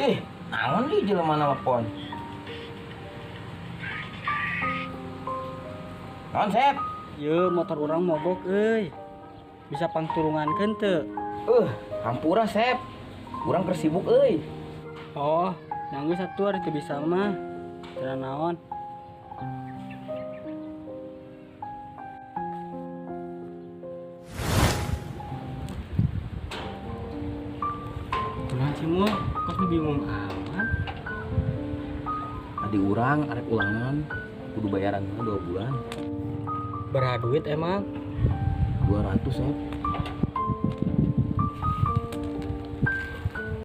Naon nih jelema nelpon? Naon, Sep? Ye, motor orang mogok bisa pangturungankeun teu? Hampura, Sep. Urang keur sibuk euy. Oh, nangis satu hari teu bisa mah. Teu naon. Kumaha Cimul? Kos bingung amat. Adi urang arek ulangan, kudu bayaran 2 bulan. Berapa duit emang? 200, Sep.